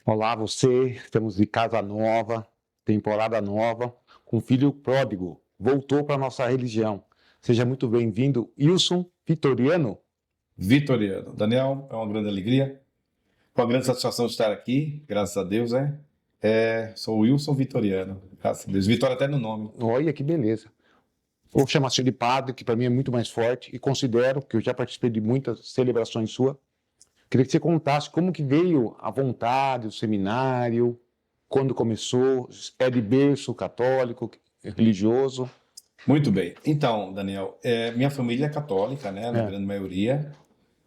Olá, você. Estamos de casa nova, temporada nova, com filho pródigo. Voltou para a nossa religião. Seja muito bem-vindo, Wilson Vitoriano. Vitoriano. Daniel, é uma grande alegria, uma grande satisfação estar aqui, graças a Deus, sou o Wilson Vitoriano, graças a Deus. Vitória até no nome. Olha que beleza. Vou chamar você de padre, que para mim é muito mais forte, e considero que eu já participei de muitas celebrações suas. Queria que você contasse como que veio a vontade, o seminário, quando começou, é de berço católico, religioso. Muito bem. Então, Daniel, minha família é católica, né, na grande maioria,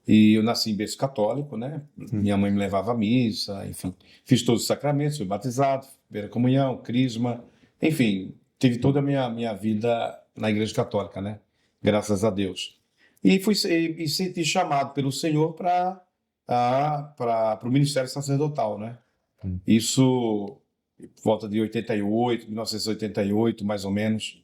e eu nasci em berço católico, né? Minha mãe me levava à missa, enfim, fiz todos os sacramentos, fui batizado, primeira comunhão, crisma, enfim, tive toda a minha vida na igreja católica, né? Graças a Deus. E senti chamado pelo Senhor para o ministério sacerdotal, né? Isso por volta de 88, 1988, mais ou menos.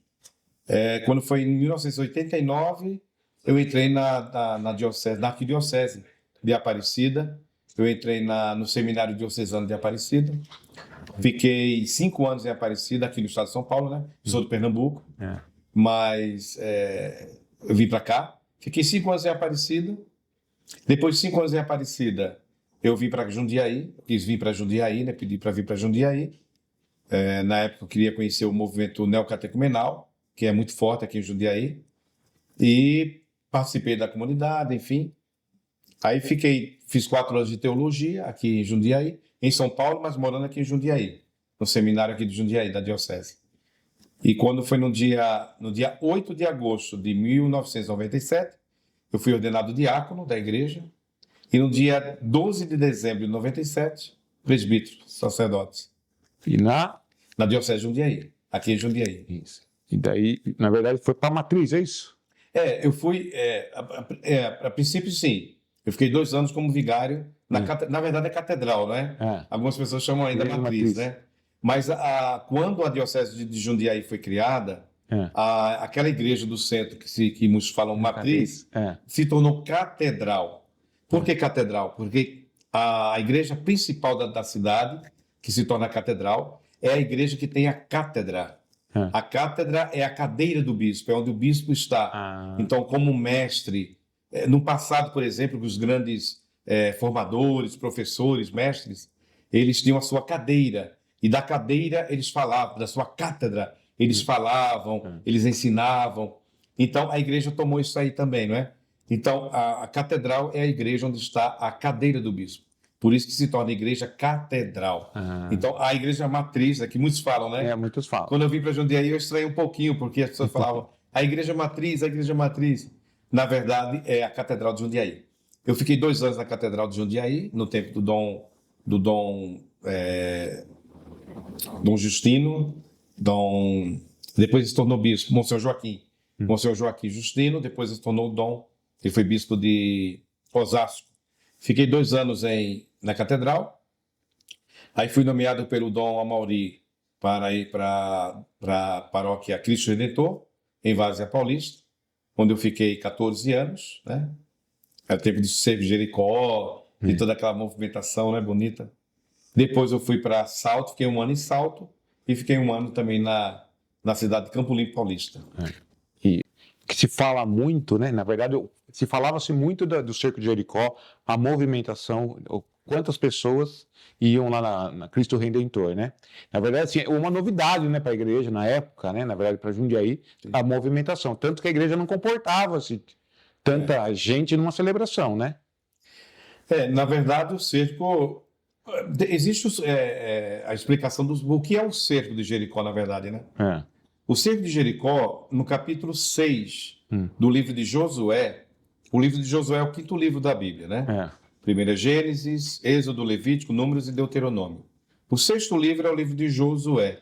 Quando foi em 1989, eu entrei na diocese, na arquidiocese de Aparecida. Eu entrei no seminário diocesano de Aparecida. Fiquei 5 anos em Aparecida, aqui no estado de São Paulo, né? Sou de Pernambuco, mas eu vim para cá. Fiquei 5 anos em Aparecida. Depois de 5 anos em Aparecida, eu vim para Jundiaí. Quis vir para Jundiaí, né? Pedi para vir para Jundiaí. Na época eu queria conhecer o movimento neocatecumenal, que é muito forte aqui em Jundiaí, e participei da comunidade, enfim. Aí fiz 4 anos de teologia aqui em Jundiaí, em São Paulo, mas morando aqui em Jundiaí, no seminário aqui de Jundiaí, da diocese. E quando foi no dia 8 de agosto de 1997, eu fui ordenado diácono da igreja, e no dia 12 de dezembro de 97, presbítero, sacerdote. E na diocese de Jundiaí, aqui em Jundiaí. Isso. E daí, na verdade, foi para a matriz, é isso? Eu fui, a princípio, sim. Eu fiquei 2 anos como vigário, na verdade é catedral, né? Algumas pessoas chamam ainda matriz, né? Mas quando a diocese de Jundiaí foi criada, aquela igreja do centro, que muitos falam matriz, se tornou catedral. Por que catedral? Porque a igreja principal da cidade, que se torna catedral, é a igreja que tem a cátedra. A cátedra é a cadeira do bispo, é onde o bispo está. Então, como mestre, no passado, por exemplo, os grandes formadores, professores, mestres, eles tinham a sua cadeira. E da cadeira eles falavam, da sua cátedra eles falavam, eles ensinavam. Então, a igreja tomou isso aí também, não é? Então, a catedral é a igreja onde está a cadeira do bispo. Por isso que se torna igreja catedral. Então, a igreja matriz, que muitos falam, né? Muitos falam. Quando eu vim para Jundiaí, eu estranhei um pouquinho, porque as pessoas falavam, a igreja matriz, a igreja matriz. Na verdade, é a Catedral de Jundiaí. Eu fiquei 2 anos na Catedral de Jundiaí, no tempo do Dom Justino, depois se tornou bispo, Monsenhor Joaquim. Monsenhor Joaquim Justino, depois se tornou Dom, ele foi bispo de Osasco. Fiquei 2 anos na Catedral, aí fui nomeado pelo Dom Amauri para ir para a paróquia Cristo Redentor, em Várzea Paulista, onde eu fiquei 14 anos, né? É tempo de servir Jericó, e toda aquela movimentação, né, bonita. Depois eu fui para Salto, fiquei 1 ano em Salto, e fiquei 1 ano também na cidade de Campo Limpo Paulista. E que se fala muito, né? Na verdade, se falava-se muito do cerco de Jericó, a movimentação, quantas pessoas iam lá na Cristo Redentor, né? Na verdade, assim, uma novidade, né, para a igreja na época, né? Na verdade, para Jundiaí, a movimentação. Tanto que a igreja não comportava-se tanta gente numa celebração, né? Na verdade, o cerco... Existe a explicação do que é o cerco de Jericó, na verdade, né? O cerco de Jericó, no capítulo 6 do livro de Josué, o livro de Josué é o 5º livro da Bíblia, né? Primeiro é Gênesis, Êxodo, Levítico, Números e Deuteronômio. O 6º livro é o livro de Josué.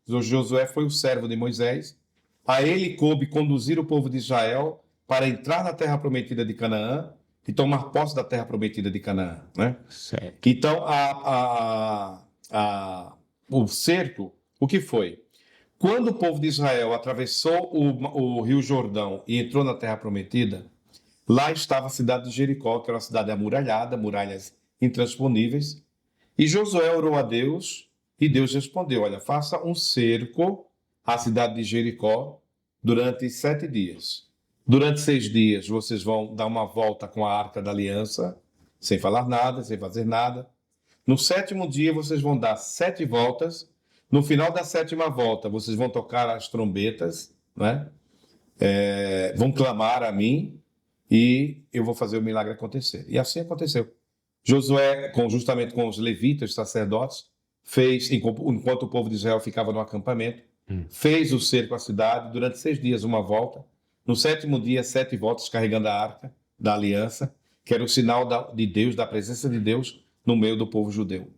Josué foi o servo de Moisés. A ele coube conduzir o povo de Israel para entrar na terra prometida de Canaã e tomar posse da terra prometida de Canaã, né? Certo. Então, o cerco, o que foi? Quando o povo de Israel atravessou o Rio Jordão e entrou na terra prometida, lá estava a cidade de Jericó, que era uma cidade amuralhada, muralhas intransponíveis, E Josué orou a Deus e Deus respondeu: olha, faça um cerco à cidade de Jericó durante 7 dias. Durante 6 dias vocês vão dar uma volta com a Arca da Aliança, sem falar nada, sem fazer nada. No 7º dia vocês vão dar 7 voltas. No final da 7ª volta vocês vão tocar as trombetas, né? Vão clamar a mim e eu vou fazer o milagre acontecer. E assim aconteceu. Josué, justamente com os levitas, sacerdotes, fez, enquanto o povo de Israel ficava no acampamento, fez o cerco à cidade durante 6 dias, uma volta. No 7º dia, 7 voltas, carregando a arca da aliança, que era o sinal de Deus, da presença de Deus no meio do povo judeu.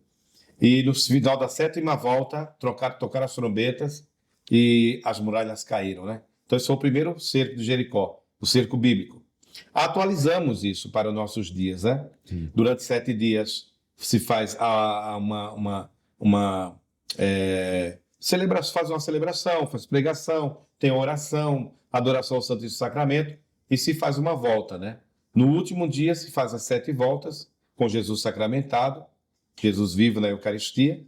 E no final da 7ª volta, tocaram as trombetas e as muralhas caíram, né? Então esse foi o primeiro cerco de Jericó, o cerco bíblico. Atualizamos isso para os nossos dias, né? Durante 7 dias se faz faz uma celebração, faz pregação, tem oração, adoração ao Santíssimo Sacramento e se faz uma volta, né? No último dia se faz as 7 voltas com Jesus sacramentado, Jesus vivo na Eucaristia,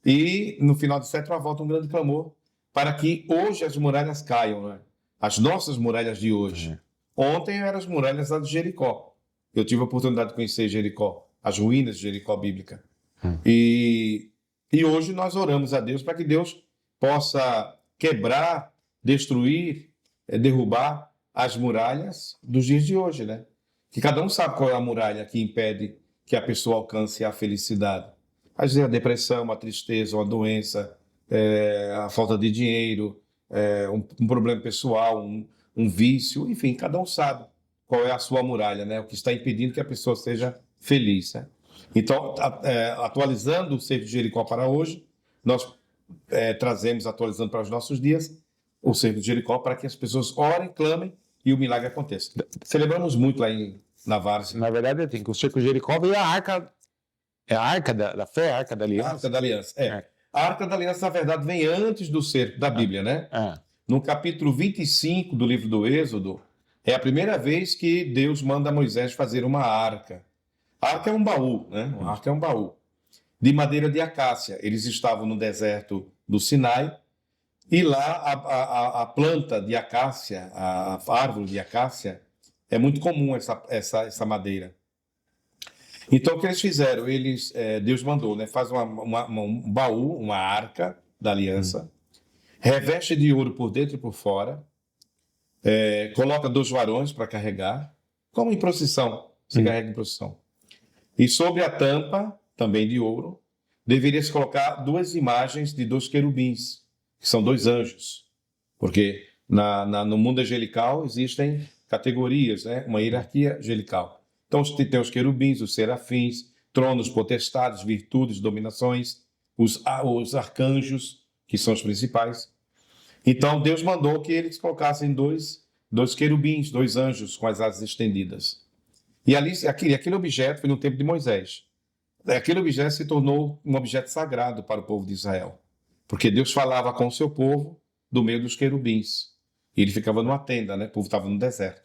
e no final de 7ª volta um grande clamor para que hoje as muralhas caiam, né? As nossas muralhas de hoje. Ontem eram as muralhas lá de Jericó. Eu tive a oportunidade de conhecer Jericó, as ruínas de Jericó bíblica. E hoje nós oramos a Deus para que Deus possa quebrar, destruir, derrubar as muralhas dos dias de hoje, né? Que cada um sabe qual é a muralha que impede que a pessoa alcance a felicidade. Às vezes a depressão, a tristeza, uma doença, a falta de dinheiro, um problema pessoal, um vício, enfim, cada um sabe qual é a sua muralha, né? O que está impedindo que a pessoa seja feliz, né? Então, atualizando o cerco de Jericó para hoje, nós trazemos, atualizando para os nossos dias, o cerco de Jericó para que as pessoas orem, clamem e o milagre aconteça. Celebramos muito lá na Várzea. Na verdade, tem que o cerco de Jericó veio a arca. É a arca da fé, a arca da aliança? A arca da aliança, A arca da aliança, na verdade, vem antes do cerco da Bíblia, né? No capítulo 25 do livro do Êxodo, é a primeira vez que Deus manda Moisés fazer uma arca. A arca é um baú, né? A arca é um baú de madeira de acácia. Eles estavam no deserto do Sinai e lá a planta de acácia, a árvore de acácia, é muito comum essa madeira. Então, o que eles fizeram? Deus mandou, né? Faz um baú, uma arca da aliança, reveste de ouro por dentro e por fora, coloca 2 varões para carregar, como em procissão, se carrega em procissão. E sobre a tampa, também de ouro, deveria-se colocar 2 imagens de 2 querubins, que são 2 anjos. Porque no mundo angelical existem categorias, né? Uma hierarquia angelical. Então tem os querubins, os serafins, tronos, potestades, virtudes, dominações, os arcanjos, que são os principais. Então Deus mandou que eles colocassem 2 querubins, 2 anjos com as asas estendidas. E ali, aquele objeto foi no tempo de Moisés. Aquele objeto se tornou um objeto sagrado para o povo de Israel. Porque Deus falava com o seu povo do meio dos querubins. E ele ficava numa tenda, né? O povo estava no deserto.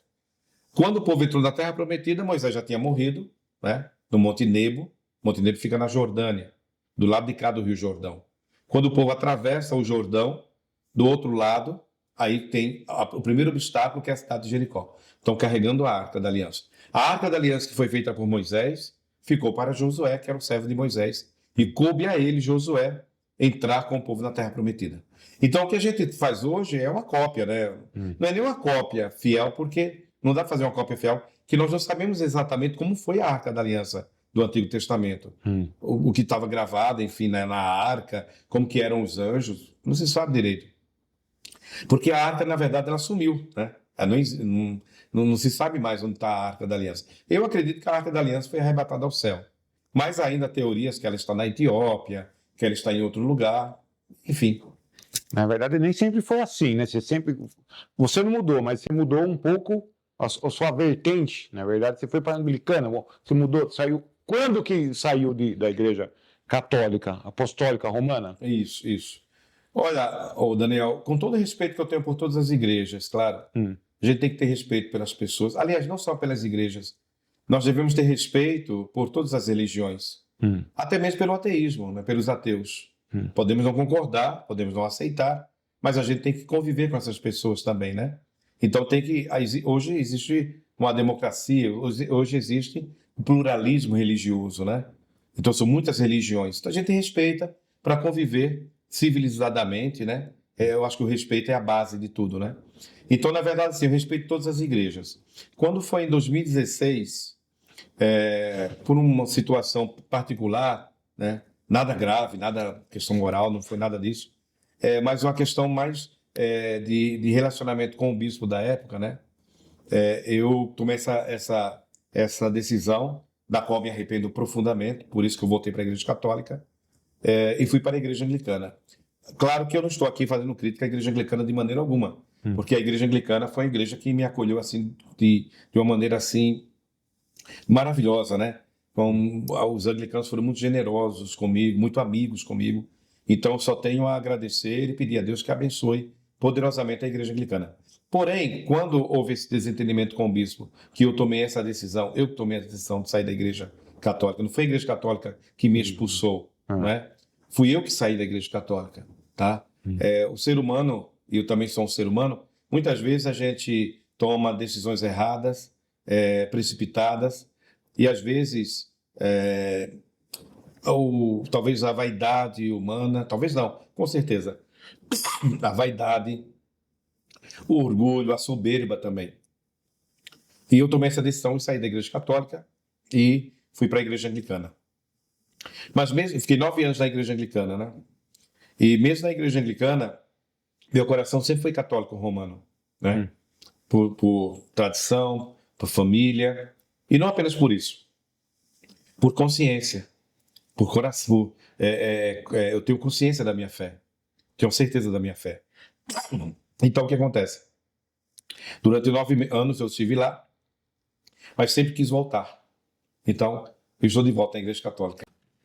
Quando o povo entrou na Terra Prometida, Moisés já tinha morrido, né? No Monte Nebo. Monte Nebo fica na Jordânia, do lado de cá do Rio Jordão. Quando o povo atravessa o Jordão, do outro lado, aí tem o primeiro obstáculo, que é a cidade de Jericó. Estão carregando a Arca da Aliança. A Arca da Aliança, que foi feita por Moisés, ficou para Josué, que era o servo de Moisés. E coube a ele, Josué, entrar com o povo na Terra Prometida. Então, o que a gente faz hoje é uma cópia, né? Não é nem uma cópia fiel, porque não dá para fazer uma cópia fiel, que nós não sabemos exatamente como foi a Arca da Aliança do Antigo Testamento. O que estava gravado, enfim, né, na arca, como que eram os anjos, não se sabe direito. Porque a arca, na verdade, ela sumiu, né? Ela não se sabe mais onde está a Arca da Aliança. Eu acredito que a Arca da Aliança foi arrebatada ao céu. Mas ainda há teorias que ela está na Etiópia, que ela está em outro lugar, enfim. Na verdade, nem sempre foi assim, né? Você não mudou, mas você mudou um pouco a sua vertente. Na verdade, você foi para a Anglicana, você mudou, saiu. Quando que saiu da Igreja Católica, Apostólica Romana? Isso. Olha, Daniel, com todo o respeito que eu tenho por todas as igrejas, claro, a gente tem que ter respeito pelas pessoas. Aliás, não só pelas igrejas. Nós devemos ter respeito por todas as religiões. Até mesmo pelo ateísmo, né? Pelos ateus. Podemos não concordar, podemos não aceitar, mas a gente tem que conviver com essas pessoas também, né? Então hoje existe uma democracia, hoje existe um pluralismo religioso, né? Então são muitas religiões. Então a gente respeita para conviver civilizadamente, né? Eu acho que o respeito é a base de tudo, né? Então, na verdade, sim, eu respeito todas as igrejas. Quando foi em 2016, por uma situação particular, né? Nada grave, nada questão moral, não foi nada disso, mas uma questão mais de relacionamento com o bispo da época, né? Eu tomei essa decisão, da qual me arrependo profundamente, por isso que eu voltei para a Igreja Católica, e fui para a Igreja Anglicana. Claro que eu não estou aqui fazendo crítica à Igreja Anglicana de maneira alguma, porque a Igreja Anglicana foi a igreja que me acolheu assim de uma maneira assim maravilhosa, né? Os anglicanos foram muito generosos comigo, muito amigos comigo. Então, eu só tenho a agradecer e pedir a Deus que abençoe poderosamente a Igreja Anglicana. Porém, quando houve esse desentendimento com o bispo, que eu tomei essa decisão, eu tomei a decisão de sair da Igreja Católica. Não foi a Igreja Católica que me expulsou, né? Fui eu que saí da Igreja Católica, tá? O ser humano, e eu também sou um ser humano, muitas vezes a gente toma decisões erradas, precipitadas, e às vezes ou talvez a vaidade humana, talvez não, com certeza, a vaidade, o orgulho, a soberba também. E eu tomei essa decisão de sair da Igreja Católica e fui para a Igreja Anglicana. Mas mesmo, fiquei 9 anos na Igreja Anglicana, né? E mesmo na Igreja Anglicana, meu coração sempre foi católico romano, né? Por tradição, por família, e não apenas por isso, por consciência, por coração. Eu tenho consciência da minha fé, tenho certeza da minha fé. Então, o que acontece? Durante 9 anos eu estive lá, mas sempre quis voltar. Então, eu estou de volta à Igreja Católica.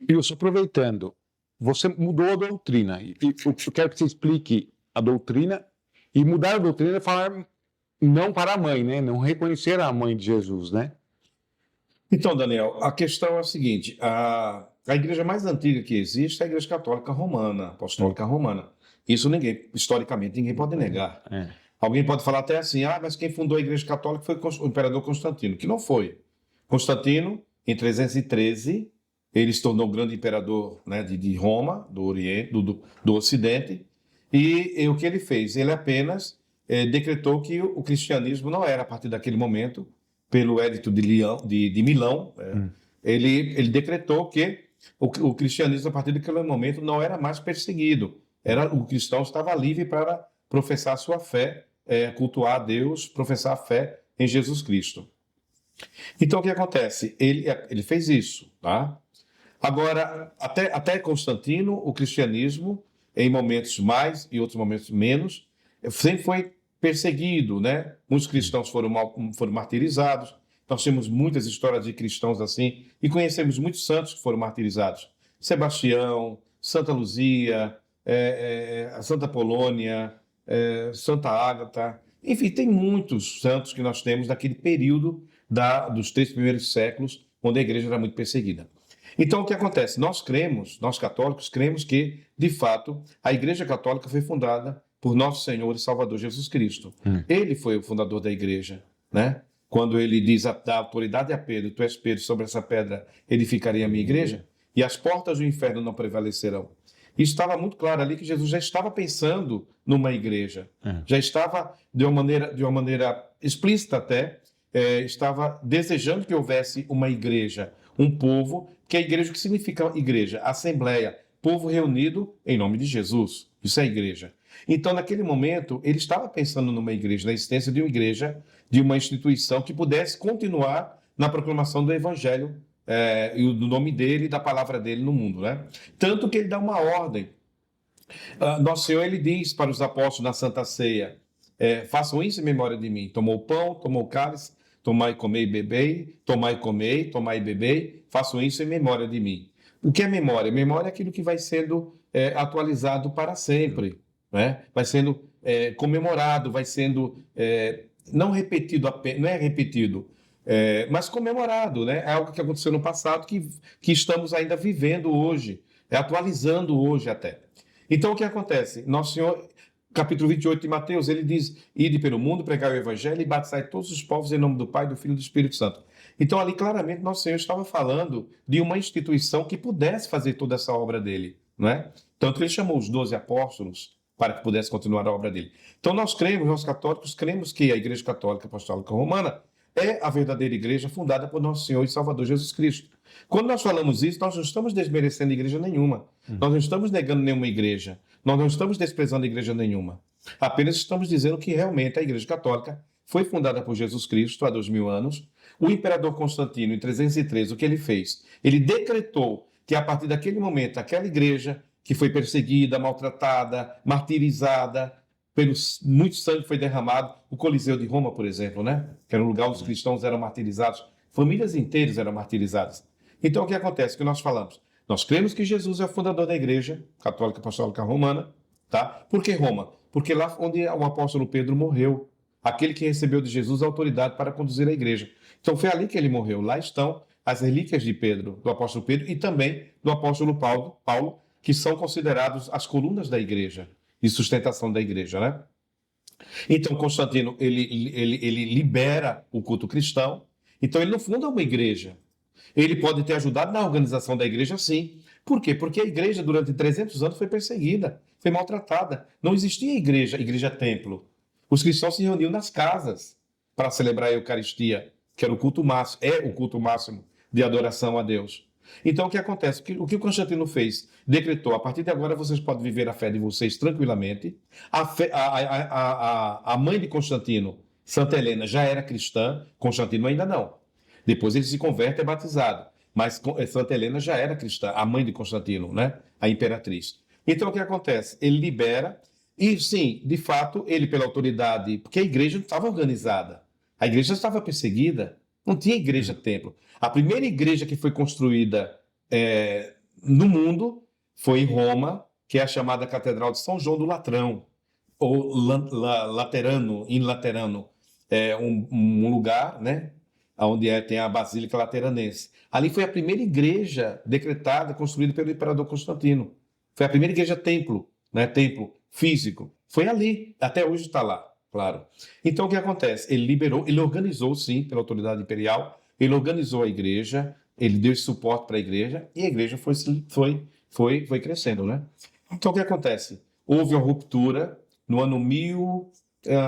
Wilson, aproveitando, você mudou a doutrina. Eu quero que você explique a doutrina e mudar a doutrina é falar não para a mãe, né? Não reconhecer a mãe de Jesus, né? Então, Daniel, a questão é a seguinte: a igreja mais antiga que existe é a Igreja Católica Romana, Apostólica Romana. Isso historicamente, ninguém pode negar. Alguém pode falar até assim, mas quem fundou a Igreja Católica foi o imperador Constantino, que não foi. Constantino, em 313, ele se tornou o grande imperador, né, de Roma, do Oriente, do Ocidente, e o que ele fez? Ele apenas decretou que o cristianismo não era, a partir daquele momento, pelo Edito de Milão, ele decretou que o cristianismo, a partir daquele momento, não era mais perseguido. O cristão estava livre para professar sua fé, cultuar a Deus, professar a fé em Jesus Cristo. Então, o que acontece? Ele fez isso, tá? Agora, até Constantino, o cristianismo, em momentos mais e outros momentos menos, sempre foi perseguido, né? Muitos cristãos foram martirizados. Nós temos muitas histórias de cristãos assim e conhecemos muitos santos que foram martirizados. Sebastião, Santa Luzia, Santa Polônia, Santa Ágata. Enfim, tem muitos santos que nós temos daquele período dos 3 primeiros séculos, onde a igreja era muito perseguida. Então, o que acontece? Nós católicos, cremos que, de fato, a Igreja Católica foi fundada por nosso Senhor e Salvador Jesus Cristo. Ele foi o fundador da igreja, né? Quando ele diz, dá autoridade a Pedro, tu és Pedro, sobre essa pedra edificarei a minha igreja, e as portas do inferno não prevalecerão. Isso estava muito claro ali que Jesus já estava pensando numa igreja. Já estava, de uma maneira explícita até, estava desejando que houvesse uma igreja, um povo, que a igreja, o que significa igreja? Assembleia, povo reunido em nome de Jesus. Isso é igreja. Então, naquele momento, ele estava pensando numa igreja, na existência de uma igreja, de uma instituição que pudesse continuar na proclamação do evangelho e do nome dele e da palavra dele no mundo, né? Tanto que ele dá uma ordem. Nosso Senhor, ele diz para os apóstolos na Santa Ceia, façam isso em memória de mim. Tomou o pão, tomou o cálice, tomai, comei, bebei, tomai, comei, tomai, bebei, façam isso em memória de mim. O que é memória? Memória é aquilo que vai sendo atualizado para sempre, né? Vai sendo comemorado, vai sendo não repetido, não é repetido, mas comemorado, né? É algo que aconteceu no passado que estamos ainda vivendo hoje, atualizando hoje até. Então, o que acontece? Nosso Senhor, capítulo 28 de Mateus, ele diz: ide pelo mundo, pregai o evangelho e batizai todos os povos em nome do Pai, do Filho e do Espírito Santo. Então, ali claramente, Nosso Senhor estava falando de uma instituição que pudesse fazer toda essa obra dele, não é? Tanto que ele chamou os 12 apóstolos para que pudesse continuar a obra dele. Então, nós católicos, cremos que a Igreja Católica Apostólica Romana é a verdadeira igreja fundada por Nosso Senhor e Salvador Jesus Cristo. Quando nós falamos isso, nós não estamos desmerecendo igreja nenhuma. Nós não estamos negando nenhuma igreja. Nós não estamos desprezando igreja nenhuma. Apenas estamos dizendo que realmente a Igreja Católica foi fundada por Jesus Cristo há 2000 anos. O imperador Constantino, em 313, o que ele fez? Ele decretou que a partir daquele momento, aquela igreja que foi perseguida, maltratada, martirizada, muito sangue foi derramado. O Coliseu de Roma, por exemplo, né? Que era um lugar onde os cristãos eram martirizados. Famílias inteiras eram martirizadas. Então, o que acontece? O que nós falamos? Nós cremos que Jesus é o fundador da Igreja Católica Apostólica Romana, tá? Por que Roma? Porque lá onde o apóstolo Pedro morreu, aquele que recebeu de Jesus a autoridade para conduzir a igreja. Então, foi ali que ele morreu. Lá estão as relíquias de Pedro, do apóstolo Pedro, e também do apóstolo Paulo, que são considerados as colunas da igreja e sustentação da igreja, né? Então, Constantino, ele libera o culto cristão. Então, ele não funda uma igreja. Ele pode ter ajudado na organização da igreja, sim. Por quê? Porque a igreja, durante 300 anos, foi perseguida, foi maltratada. Não existia igreja-templo. Os cristãos se reuniam nas casas para celebrar a Eucaristia, que era o culto máximo, é o culto máximo de adoração a Deus. Então, o que acontece? O que o Constantino fez? Decretou: a partir de agora vocês podem viver a fé de vocês tranquilamente. A mãe de Constantino, Santa Helena, já era cristã, Constantino ainda não. Depois ele se converte e é batizado. Mas Santa Helena já era cristã, a mãe de Constantino, né? A imperatriz. Então, o que acontece? Ele libera, e sim, de fato, ele pela autoridade, porque a igreja não estava organizada. A igreja estava perseguida, não tinha igreja-templo. A primeira igreja que foi construída no mundo foi em Roma, que é a chamada Catedral de São João do Latrão, ou Laterano, em Laterano. É um lugar, né? Onde tem a Basílica Lateranense. Ali foi a primeira igreja decretada, construída pelo imperador Constantino. Foi a primeira igreja-templo, né? Templo físico. Foi ali, até hoje está lá, claro. Então, o que acontece? Ele liberou, ele organizou, sim, pela autoridade imperial, ele organizou a igreja, ele deu esse suporte para a igreja, e a igreja foi crescendo, né? Então, o que acontece? Houve uma ruptura no ano 1000,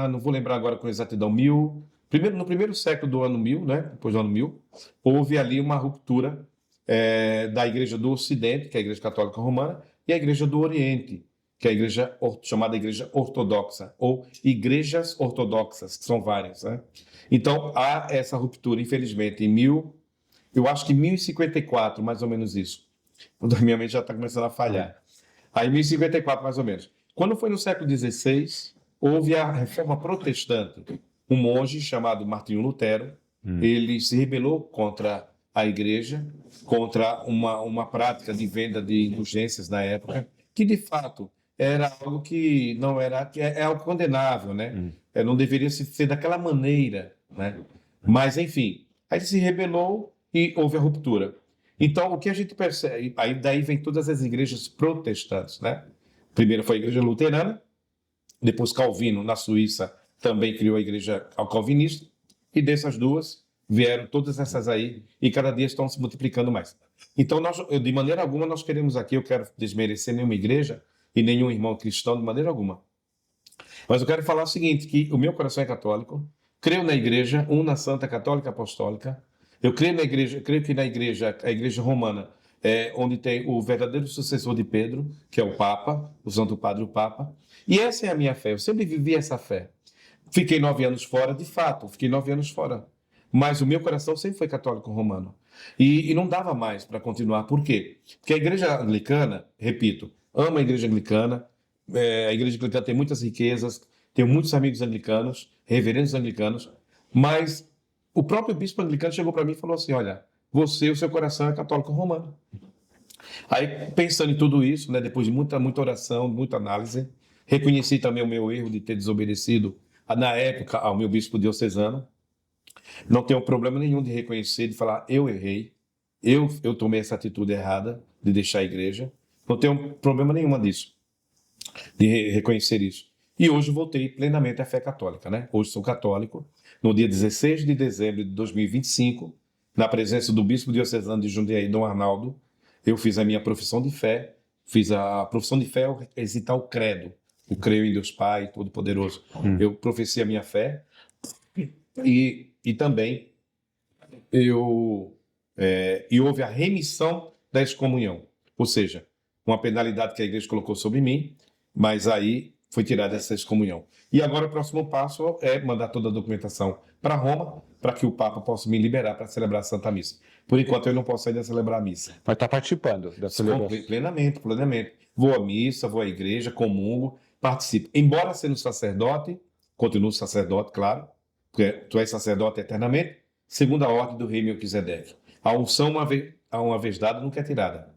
não vou lembrar agora com exatidão, no primeiro século do ano 1000, né? Depois do ano 1000, houve ali uma ruptura da Igreja do Ocidente, que é a Igreja Católica Romana, e a Igreja do Oriente, que é a igreja chamada Igreja Ortodoxa, ou Igrejas Ortodoxas, que são várias, né? Então, há essa ruptura, infelizmente, eu acho que 1054, mais ou menos isso. Quando a minha mente já está começando a falhar. Aí, 1054, mais ou menos. Quando foi no século XVI, houve a Reforma Protestante. Um monge chamado Martinho Lutero, ele se rebelou contra a igreja, contra uma prática de venda de indulgências na época, que de fato era algo que não era, que é algo condenável, né? Não deveria ser daquela maneira, né? Mas, enfim, aí ele se rebelou e houve a ruptura. Então, o que a gente percebe, aí daí vem todas as igrejas protestantes, né? Primeiro foi a igreja luterana, depois Calvino, na Suíça, também criou a igreja calvinista, e dessas duas vieram todas essas aí, e cada dia estão se multiplicando mais. Então, de maneira alguma, nós queremos aqui, eu quero desmerecer nenhuma igreja e nenhum irmão cristão, de maneira alguma. Mas eu quero falar o seguinte, que o meu coração é católico, creio na igreja, una, santa, católica, apostólica. Eu creio na igreja, creio que na igreja, a igreja romana, onde tem o verdadeiro sucessor de Pedro, que é o Papa, o Santo Padre, o Papa. E essa é a minha fé, eu sempre vivi essa fé. Fiquei 9 anos fora, de fato, fiquei 9 anos fora. Mas o meu coração sempre foi católico romano. E não dava mais para continuar. Por quê? Porque a igreja anglicana, repito, amo a igreja anglicana. A igreja anglicana tem muitas riquezas, tenho muitos amigos anglicanos, reverendos anglicanos, mas o próprio bispo anglicano chegou para mim e falou assim: olha, o seu coração é católico romano. Aí, pensando em tudo isso, né, depois de muita oração, muita análise, reconheci também o meu erro de ter desobedecido, na época, ao meu bispo diocesano. Não tenho problema nenhum de reconhecer, de falar, eu errei, eu tomei essa atitude errada de deixar a igreja. Não tenho problema nenhuma disso, de reconhecer isso. E hoje voltei plenamente à fé católica, né? Hoje sou católico. No dia 16 de dezembro de 2025, na presença do bispo diocesano de Jundiaí, Dom Arnaldo, eu fiz a minha profissão de fé. Fiz a profissão de fé é recitar o credo. O creio em Deus Pai Todo-Poderoso. Eu professei a minha fé e também e houve a remissão da excomunhão. Ou seja, uma penalidade que a igreja colocou sobre mim, mas aí foi tirada essa excomunhão. E agora o próximo passo é mandar toda a documentação para Roma, para que o Papa possa me liberar para celebrar a Santa Missa. Por enquanto eu não posso ainda celebrar a missa. Mas está participando da celebração. Plenamente, plenamente. Vou à missa, vou à igreja, comungo, participo. Embora sendo sacerdote, continuo sacerdote, claro, porque tu és sacerdote eternamente, segundo a ordem do rei Melquisedeque. A unção, uma vez dada, nunca é tirada.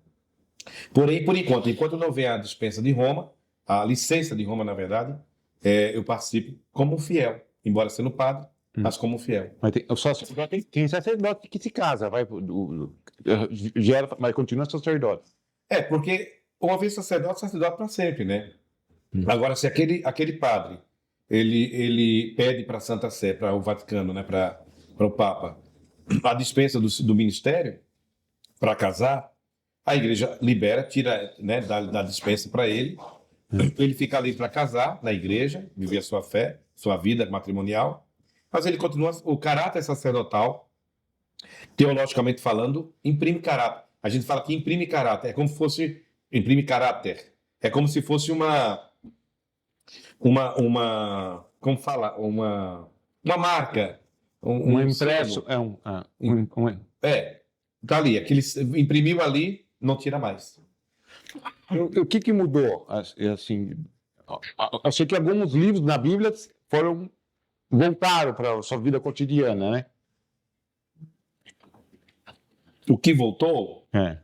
Porém, por enquanto não vem a dispensa de Roma, a licença de Roma, na verdade, eu participo como um fiel, embora sendo padre, mas como um fiel. Mas tem sacerdote que se casa, mas continua sacerdote. Porque uma vez sacerdote para sempre, né? Agora, se aquele padre, ele pede para a Santa Sé, para o Vaticano, né, para o Papa, a dispensa do ministério para casar, a igreja libera, tira, né, dá dispensa para ele. Ele fica ali para casar na igreja, viver a sua fé, sua vida matrimonial, mas ele continua, o caráter sacerdotal, teologicamente falando, imprime caráter. A gente fala que imprime caráter, imprime caráter. É como se fosse como fala, uma marca, um impresso, tá ali, imprimiu ali, não tira mais. O que mudou? Assim, eu sei que alguns livros na Bíblia voltaram para a sua vida cotidiana, né? O que voltou? É.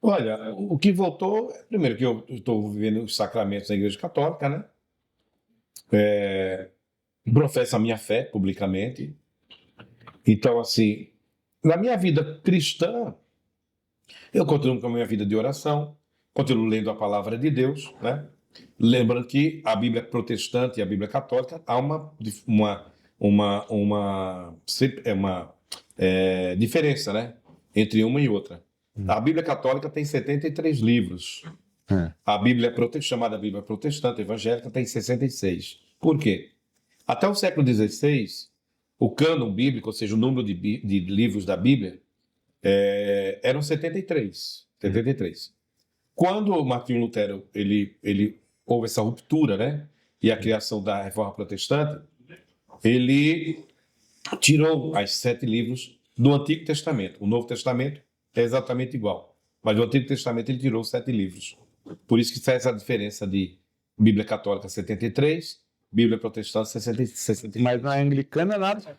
Olha, o que voltou, primeiro que eu estou vivendo os sacramentos da Igreja Católica, né? Professo a minha fé publicamente. Então, assim, na minha vida cristã, eu continuo com a minha vida de oração, continuo lendo a palavra de Deus, né? Lembrando que a Bíblia protestante e a Bíblia católica há uma diferença, né? Entre uma e outra. A Bíblia católica tem 73 livros. A Bíblia chamada Bíblia protestante evangélica tem 66. Por quê? Até o século XVI, o cânon bíblico, ou seja, o número de livros da Bíblia, eram 73. Quando Martinho Lutero ele houve essa ruptura, né, e a criação da Reforma Protestante, ele tirou os 7 livros do Antigo Testamento. O Novo Testamento é exatamente igual, mas do Antigo Testamento ele tirou 7 livros. Por isso que faz essa diferença de Bíblia Católica 73, Bíblia Protestante 63. Mas na anglicana nada.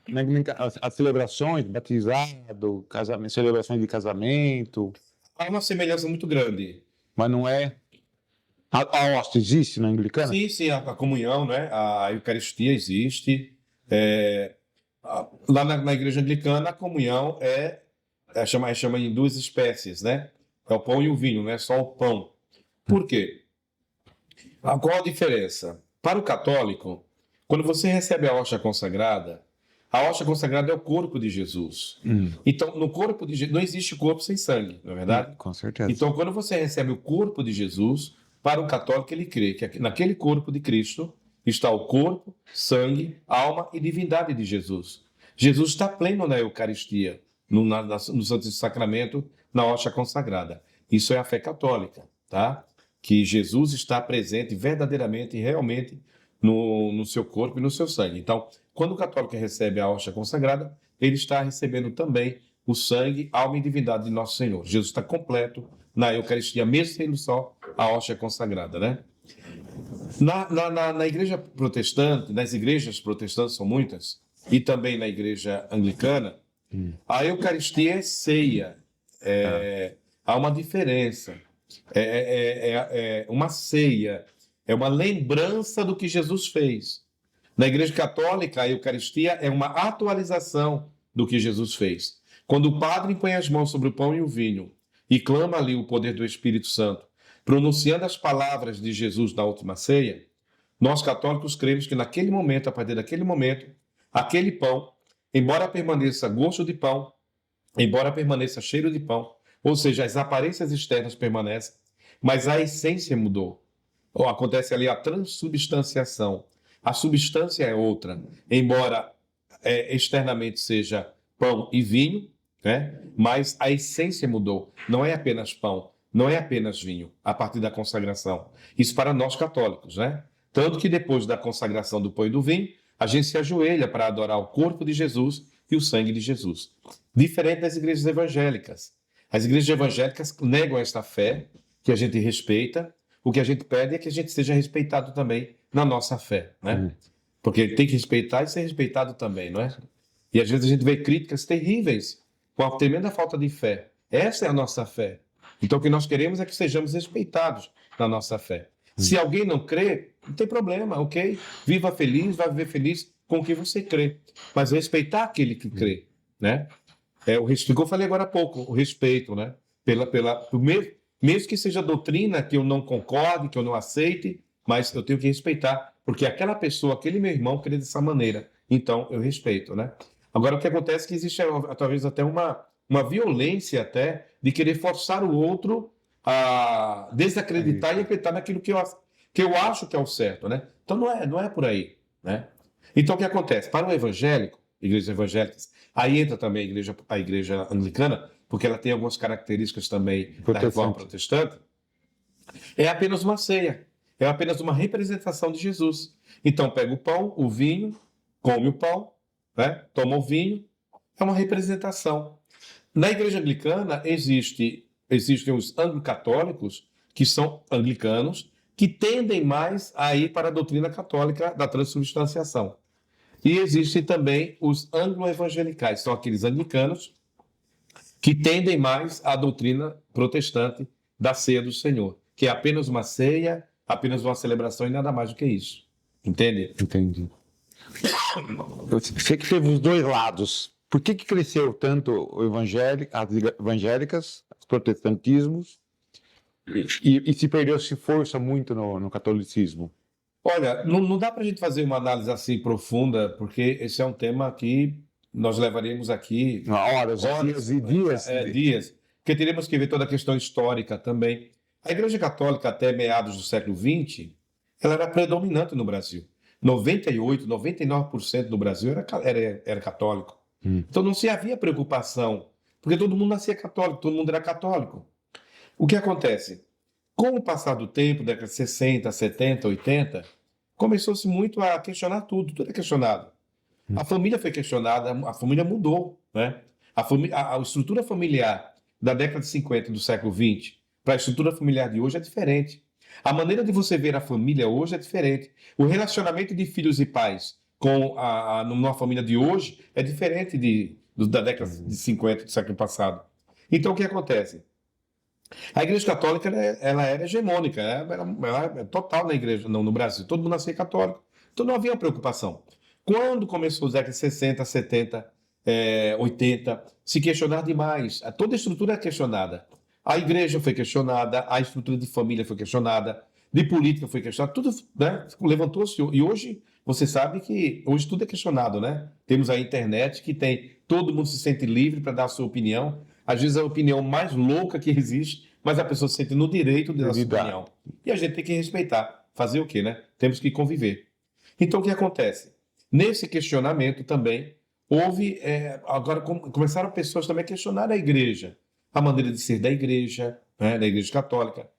As celebrações, batizado, casamento, celebrações de casamento. Há uma semelhança muito grande. Mas não é. A hóstia existe na anglicana? Sim, a comunhão, né? A Eucaristia existe. Lá na igreja anglicana, a comunhão chama em 2 espécies, né? É o pão e o vinho, não é só o pão. Por quê? Qual a diferença? Para o católico, quando você recebe a hóstia consagrada é o corpo de Jesus. Então, no corpo de Jesus, não existe corpo sem sangue, não é verdade? Com certeza. Então, quando você recebe o corpo de Jesus, para o católico ele crê que naquele corpo de Cristo está o corpo, sangue, alma e divindade de Jesus. Jesus está pleno na Eucaristia, no Santo Sacramento, na hóstia consagrada. Isso é a fé católica, tá? Que Jesus está presente verdadeiramente e realmente no seu corpo e no seu sangue. Então, quando o católico recebe a hóstia consagrada, ele está recebendo também o sangue, alma e divindade de Nosso Senhor. Jesus está completo na Eucaristia, mesmo sendo só a hóstia consagrada, né? Na igreja protestante, nas igrejas protestantes são muitas, e também na igreja anglicana, a Eucaristia é ceia. Há uma diferença. É uma ceia, é uma lembrança do que Jesus fez. Na Igreja Católica, a Eucaristia é uma atualização do que Jesus fez. Quando o padre põe as mãos sobre o pão e o vinho e clama ali o poder do Espírito Santo, pronunciando as palavras de Jesus na última ceia, nós católicos cremos que naquele momento, a partir daquele momento, aquele pão, embora permaneça gosto de pão, embora permaneça cheiro de pão, ou seja, as aparências externas permanecem, mas a essência mudou. Ou acontece ali a transubstanciação. A substância é outra, embora externamente seja pão e vinho, né? Mas a essência mudou. Não é apenas pão, não é apenas vinho, a partir da consagração. Isso para nós católicos, né? Tanto que depois da consagração do pão e do vinho, a gente se ajoelha para adorar o corpo de Jesus e o sangue de Jesus. Diferente das igrejas evangélicas. As igrejas evangélicas negam esta fé, que a gente respeita. O que a gente pede é que a gente seja respeitado também na nossa fé, né? Porque tem que respeitar e ser respeitado também, não é? E às vezes a gente vê críticas terríveis com a tremenda falta de fé. Essa é a nossa fé. Então o que nós queremos é que sejamos respeitados na nossa fé. Se alguém não crê, não tem problema, ok? Viva feliz, vai viver feliz com o que você crê. Mas respeitar aquele que crê, né? O respeito, eu falei agora há pouco, o respeito, né? Mesmo que seja doutrina que eu não concorde, que eu não aceite, mas eu tenho que respeitar, porque aquela pessoa, aquele meu irmão crê dessa maneira, então eu respeito, né? Agora, o que acontece é que existe talvez até uma violência até de querer forçar o outro a desacreditar e acreditar naquilo que eu acho que é o certo, né? Então não é por aí, né? Então o que acontece? Para o evangélico, igrejas evangélicas, aí entra também a igreja anglicana, porque ela tem algumas características também da reforma protestante, é apenas uma ceia, é apenas uma representação de Jesus. Então pega o pão, o vinho, come o pão, né? Toma o vinho, é uma representação. Na igreja anglicana existem os anglo-católicos, que são anglicanos, que tendem mais a ir para a doutrina católica da transubstanciação. E existem também os anglo-evangelicais, são aqueles anglicanos que tendem mais à doutrina protestante da ceia do Senhor, que é apenas uma ceia, apenas uma celebração e nada mais do que isso. Entende? Entendi. Você que teve os dois lados. Por que cresceu tanto as evangélicas, os protestantismos, e se perdeu-se força muito no catolicismo? Olha, não dá para a gente fazer uma análise assim profunda, porque esse é um tema que nós levaríamos aqui horas e dias. Dias, porque teríamos que ver toda a questão histórica também. A Igreja Católica, até meados do século XX, ela era predominante no Brasil. 98%, 99% do Brasil era católico. Então não se havia preocupação, porque todo mundo nascia católico, todo mundo era católico. O que acontece? Com o passar do tempo, década de 60, 70, 80, começou-se muito a questionar tudo é questionado. A família foi questionada, a família mudou, né? A estrutura familiar da década de 50 do século XX para a estrutura familiar de hoje é diferente. A maneira de você ver a família hoje é diferente. O relacionamento de filhos e pais numa família de hoje é diferente da década de 50 do século passado. Então, o que acontece? A Igreja Católica ela era hegemônica, ela é total na igreja, no Brasil. Todo mundo nascia católico, então não havia preocupação. Quando começou os décadas de 60, 70, 80, se questionar demais, toda a estrutura é questionada. A igreja foi questionada, a estrutura de família foi questionada, de política foi questionada, tudo, né, levantou-se. E hoje, você sabe que hoje tudo é questionado, né? Temos a internet que todo mundo se sente livre para dar a sua opinião. Às vezes é a opinião mais louca que existe, mas a pessoa se sente no direito de dar a sua opinião. E a gente tem que respeitar. Fazer o quê, né? Temos que conviver. Então, o que acontece? Nesse questionamento também, agora começaram pessoas também a questionar a igreja, a maneira de ser da igreja, né, da igreja católica,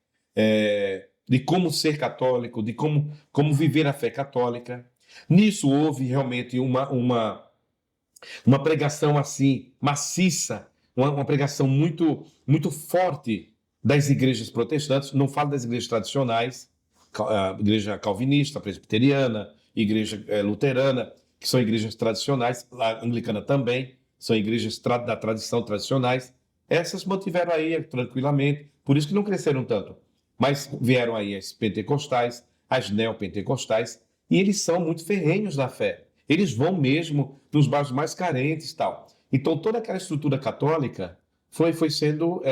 de como ser católico, de como viver a fé católica. Nisso houve realmente uma pregação assim, maciça, uma pregação muito, muito forte das igrejas protestantes. Não falo das igrejas tradicionais, a igreja calvinista, presbiteriana, igreja luterana, que são igrejas tradicionais, a anglicana também, são igrejas da tradição tradicionais. Essas mantiveram aí tranquilamente, por isso que não cresceram tanto. Mas vieram aí as pentecostais, as neopentecostais, E eles são muito ferrenhos na fé. Eles vão mesmo nos bairros mais carentes e tal. Então, toda aquela estrutura católica foi sendo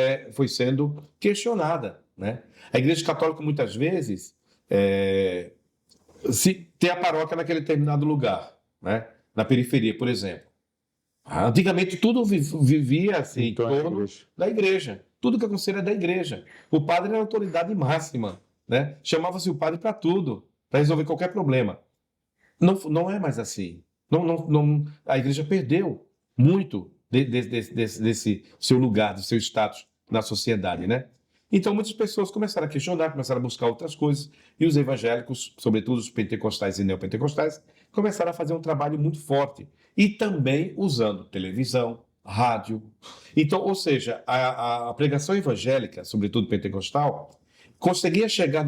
questionada, né? A Igreja Católica, muitas vezes, se tem a paróquia naquele determinado lugar, né? Na periferia, por exemplo. Antigamente, tudo vivia assim, em torno da igreja. Tudo que acontecia era da igreja. O padre era a autoridade máxima, né? Chamava-se o padre para tudo, para resolver qualquer problema. Não é mais assim. A igreja perdeu muito desse seu lugar, do seu status na sociedade, né? Então, muitas pessoas começaram a questionar, começaram a buscar outras coisas, e os evangélicos, sobretudo os pentecostais e neopentecostais, começaram a fazer um trabalho muito forte, e também usando televisão, rádio. Então, ou seja, a pregação evangélica, sobretudo pentecostal, conseguia chegar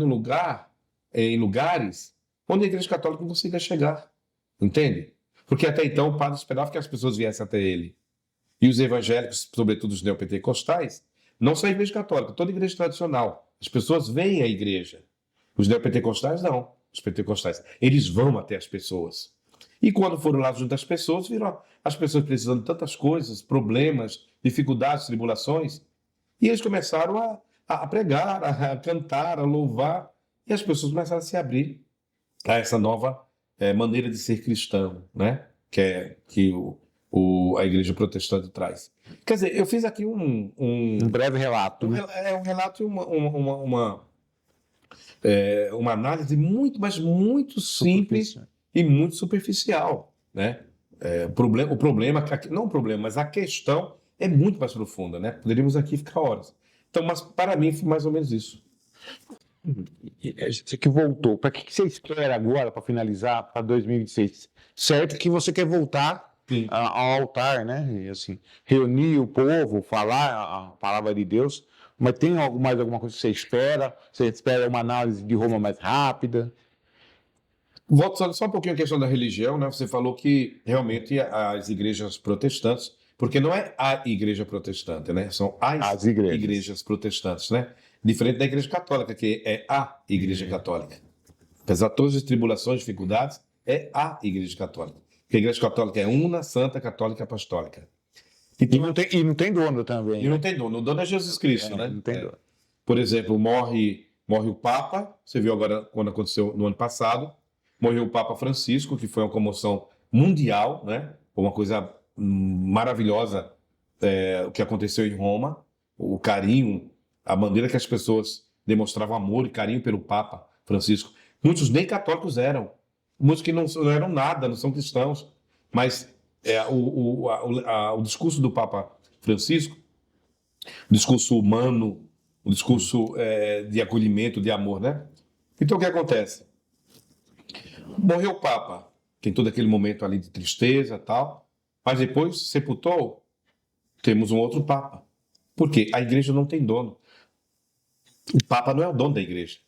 em lugares onde a Igreja Católica não conseguia chegar, entende? Porque até então o padre esperava que as pessoas viessem até ele. E os evangélicos, sobretudo os neopentecostais, não só a Igreja Católica, toda a igreja tradicional. As pessoas vêm à igreja. Os neopentecostais não. Os pentecostais, eles vão até as pessoas. E quando foram lá junto às pessoas, viram as pessoas precisando de tantas coisas, problemas, dificuldades, tribulações. E eles começaram a pregar, a cantar, a louvar. E as pessoas começaram a se abrir a essa nova maneira de ser cristão, né? Que a igreja protestante traz. Quer dizer, eu fiz aqui um breve relato. Um relato e uma análise muito, mas muito simples e muito superficial, né? O problema, não o problema, mas a questão é muito mais profunda, né? Poderíamos aqui ficar horas. Então, mas para mim foi mais ou menos isso. Você que voltou, para que você espera agora, para finalizar, para 2026? Certo que você quer voltar ao altar, né? E, assim, reunir o povo, falar a palavra de Deus, mas tem mais alguma coisa que você espera? Você espera uma análise de Roma mais rápida? Volto só um pouquinho à questão da religião, né? Você falou que realmente as igrejas protestantes, porque não é a igreja protestante, né? São as igrejas protestantes, né? Diferente da igreja católica, que é a igreja católica. Apesar de todas as tribulações, dificuldades, é a igreja católica. Porque a igreja católica é una, santa, católica, apostólica. Então, e não tem dono também. E não tem dono. O dono é Jesus Cristo, né? Não tem dono. Por exemplo, morre o Papa, você viu agora quando aconteceu no ano passado, morreu o Papa Francisco, que foi uma comoção mundial, né? Uma coisa maravilhosa o que aconteceu em Roma, o carinho, a maneira que as pessoas demonstravam amor e carinho pelo Papa Francisco. Muitos nem católicos eram, muitos que não eram nada, não são cristãos, mas o discurso do Papa Francisco, um discurso humano, um discurso de acolhimento, de amor, né? Então o que acontece? Morreu o Papa, tem todo aquele momento ali de tristeza e tal, mas depois sepultou, temos um outro Papa. Por quê? A igreja não tem dono. O Papa não é o dono da igreja.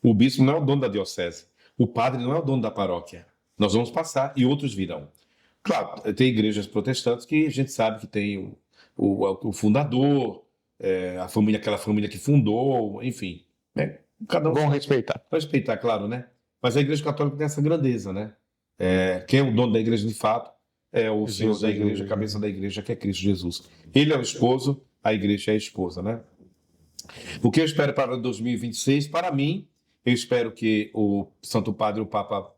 O bispo não é o dono da diocese. O padre não é o dono da paróquia. Nós vamos passar e outros virão. Claro, tem igrejas protestantes que a gente sabe que tem o fundador, aquela família que fundou, enfim. Né? Cada um Vamos respeitar. Respeitar, claro, né? Mas a igreja católica tem essa grandeza, né? Quem é o dono da igreja de fato é o Senhor da igreja, a cabeça da igreja, que é Cristo Jesus. Ele é o esposo, a igreja é a esposa, né? O que eu espero para 2026, para mim, eu espero que o Santo Padre, o Papa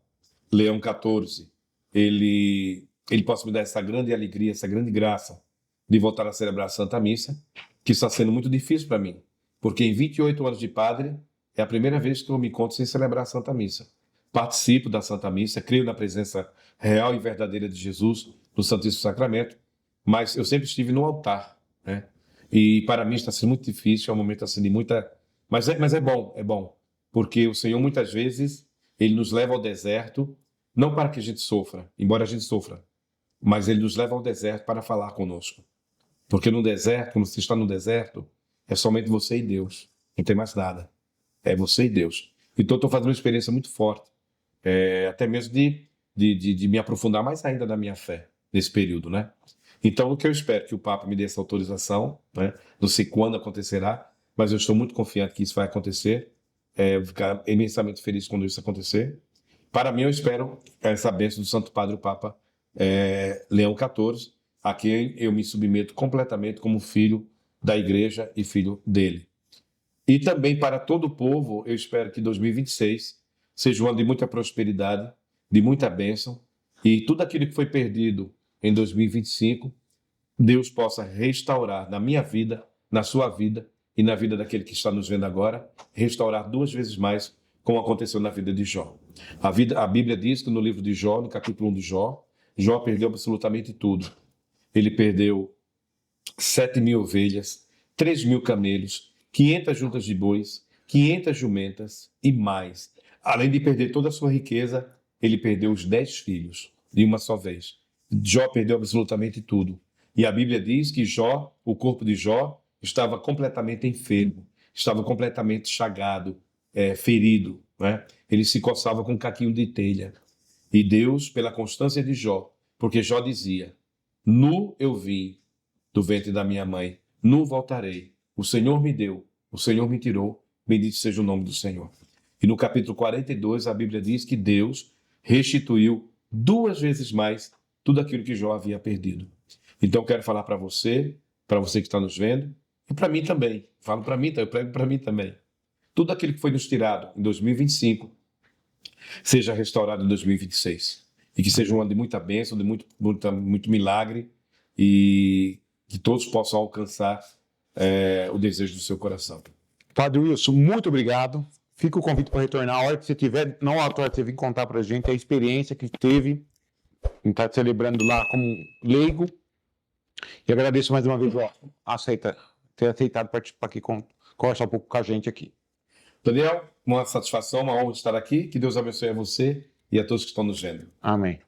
Leão XIV, ele possa me dar essa grande alegria, essa grande graça de voltar a celebrar a Santa Missa, que está sendo muito difícil para mim, porque em 28 anos de padre, é a primeira vez que eu me encontro sem celebrar a Santa Missa. Participo da Santa Missa, creio na presença real e verdadeira de Jesus no Santíssimo Sacramento, mas eu sempre estive no altar, né? E para mim está sendo muito difícil, é um momento assim de muita... Mas é bom, porque o Senhor muitas vezes, Ele nos leva ao deserto, não para que a gente sofra, embora a gente sofra, mas Ele nos leva ao deserto para falar conosco. Porque no deserto, quando você está no deserto, é somente você e Deus, não tem mais nada. É você e Deus. Então, eu estou fazendo uma experiência muito forte, até mesmo de me aprofundar mais ainda na minha fé, nesse período, né? Então, o que eu espero que o Papa me dê essa autorização, né? Não sei quando acontecerá, mas eu estou muito confiante que isso vai acontecer. Eu vou ficar imensamente feliz quando isso acontecer. Para mim, eu espero essa bênção do Santo Padre o Papa Leão XIV, a quem eu me submeto completamente como filho da Igreja e filho dele. E também para todo o povo, eu espero que 2026 seja um ano de muita prosperidade, de muita bênção, e tudo aquilo que foi perdido em 2025, Deus possa restaurar na minha vida, na sua vida e na vida daquele que está nos vendo agora, restaurar 2 vezes mais, como aconteceu na vida de Jó. A Bíblia diz que no livro de Jó, no capítulo 1 de Jó, Jó perdeu absolutamente tudo. Ele perdeu 7.000 ovelhas, 3.000 camelos, 500 juntas de bois, 500 jumentas e mais. Além de perder toda a sua riqueza, ele perdeu os 10 filhos de uma só vez. Jó perdeu absolutamente tudo. E a Bíblia diz que Jó, o corpo de Jó, estava completamente enfermo, estava completamente chagado, ferido, né? Ele se coçava com um caquinho de telha. E Deus, pela constância de Jó, porque Jó dizia: nu eu vim do ventre da minha mãe, nu voltarei. O Senhor me deu, o Senhor me tirou, bendito seja o nome do Senhor. E no capítulo 42, a Bíblia diz que Deus restituiu 2 vezes mais tudo aquilo que Jó havia perdido. Então, quero falar para você que está nos vendo, e para mim também. Falo para mim, eu prego para mim também. Tudo aquilo que foi nos tirado em 2025, seja restaurado em 2026. E que seja um ano de muita bênção, de muito milagre, e que todos possam alcançar o desejo do seu coração. Padre Wilson, muito obrigado. Fica o convite para retornar. A hora que você tiver, não a hora que você vir contar para a gente a experiência que teve em estar celebrando lá como leigo. E agradeço mais uma vez ter aceitado participar aqui, conversar um pouco com a gente aqui. Daniel, uma satisfação, uma honra estar aqui. Que Deus abençoe a você e a todos que estão nos vendo. Amém.